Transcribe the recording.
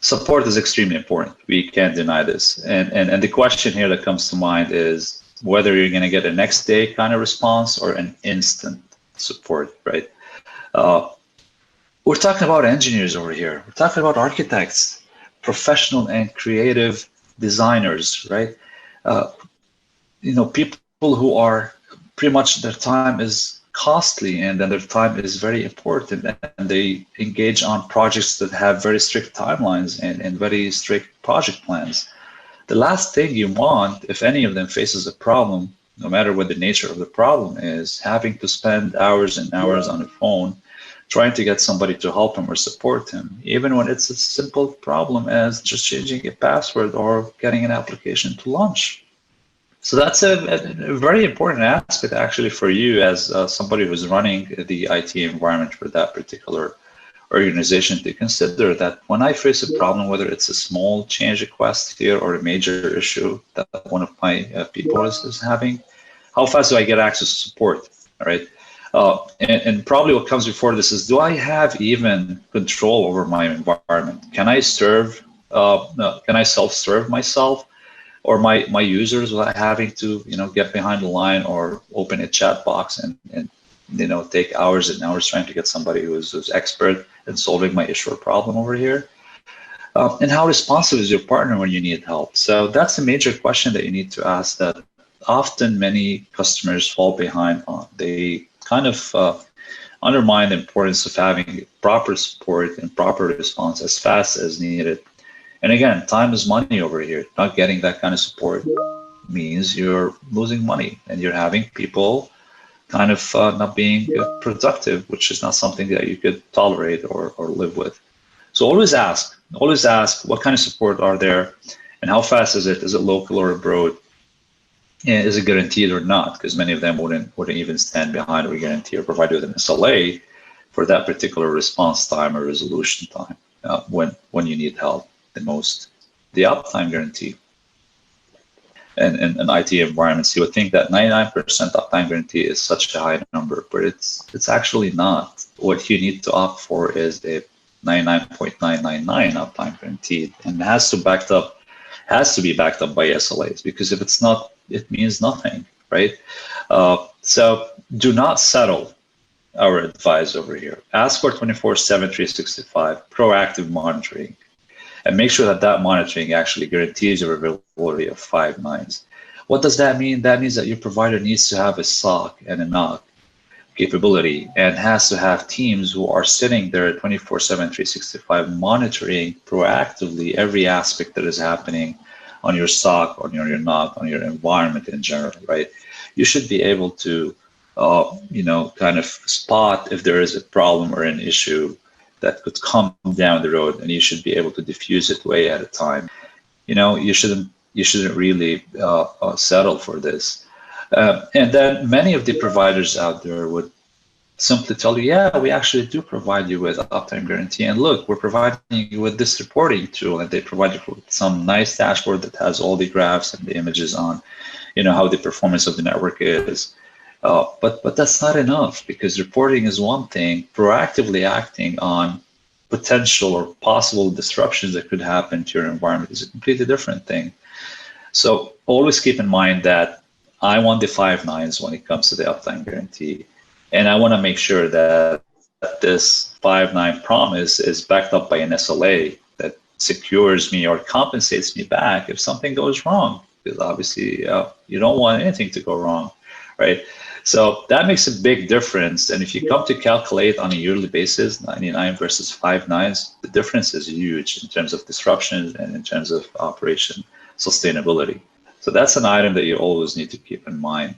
support is extremely important. We can't deny this. And the question here that comes to mind is whether you're going to get a next day kind of response or an instant support, right? We're talking about engineers over here. We're talking about architects, professional and creative designers, right? People who are pretty much their time is costly, and then their time is very important, and they engage on projects that have very strict timelines and very strict project plans. The last thing you want, if any of them faces a problem, no matter what the nature of the problem is, having to spend hours and hours on a phone trying to get somebody to help him or support him, even when it's a simple problem as just changing a password or getting an application to launch. So that's a very important aspect actually for you as somebody who's running the IT environment for that particular organization, to consider that when I face a problem, whether it's a small change request here or a major issue that one of my people is having, how fast do I get access to support, all right? And probably what comes before this is, do I have even control over my environment? Can I can I self-serve myself or my users without having to, get behind the line or open a chat box and take hours and hours trying to get somebody who's expert in solving my issue or problem over here? And how responsive is your partner when you need help? So that's a major question that you need to ask that often many customers fall behind on. They kind of undermine the importance of having proper support and proper response as fast as needed. And again, time is money over here. Not getting that kind of support means you're losing money and you're having people kind of not being productive, which is not something that you could tolerate or live with. So always ask what kind of support are there and how fast is it? Is it local or abroad? And is it guaranteed or not? Because many of them wouldn't even stand behind or guarantee or provide you with an SLA for that particular response time or resolution time when you need help the most. The uptime guarantee and an IT environments, you would think that 99% uptime guarantee is such a high number, but it's actually not. What you need to opt for is a 99.999 uptime guaranteed, and has to be backed up by SLAs, because if it's not, it means nothing, right? So do not settle, our advice over here. Ask for 24/7, 365 proactive monitoring, and make sure that monitoring actually guarantees your availability of 5 nines. What does that mean? That means that your provider needs to have a SOC and a NOC capability and has to have teams who are sitting there 24/7, 365 monitoring proactively every aspect that is happening on your SOC, on your NOC, on your environment in general, right? You should be able to, kind of spot if there is a problem or an issue that could come down the road, and you should be able to diffuse it way at a time. You shouldn't really settle for this. And then many of the providers out there would simply tell you, yeah, we actually do provide you with uptime guarantee, and look, we're providing you with this reporting tool, and they provide you with some nice dashboard that has all the graphs and the images on, how the performance of the network is. But that's not enough, because reporting is one thing. Proactively acting on potential or possible disruptions that could happen to your environment is a completely different thing. So always keep in mind that I want the 5 nines when it comes to the uptime guarantee. And I want to make sure that this 5-9 promise is backed up by an SLA that secures me or compensates me back if something goes wrong, because obviously you don't want anything to go wrong, right? So that makes a big difference. And if you come to calculate on a yearly basis, 99 versus 5 nines, the difference is huge in terms of disruption and in terms of operation sustainability. So that's an item that you always need to keep in mind.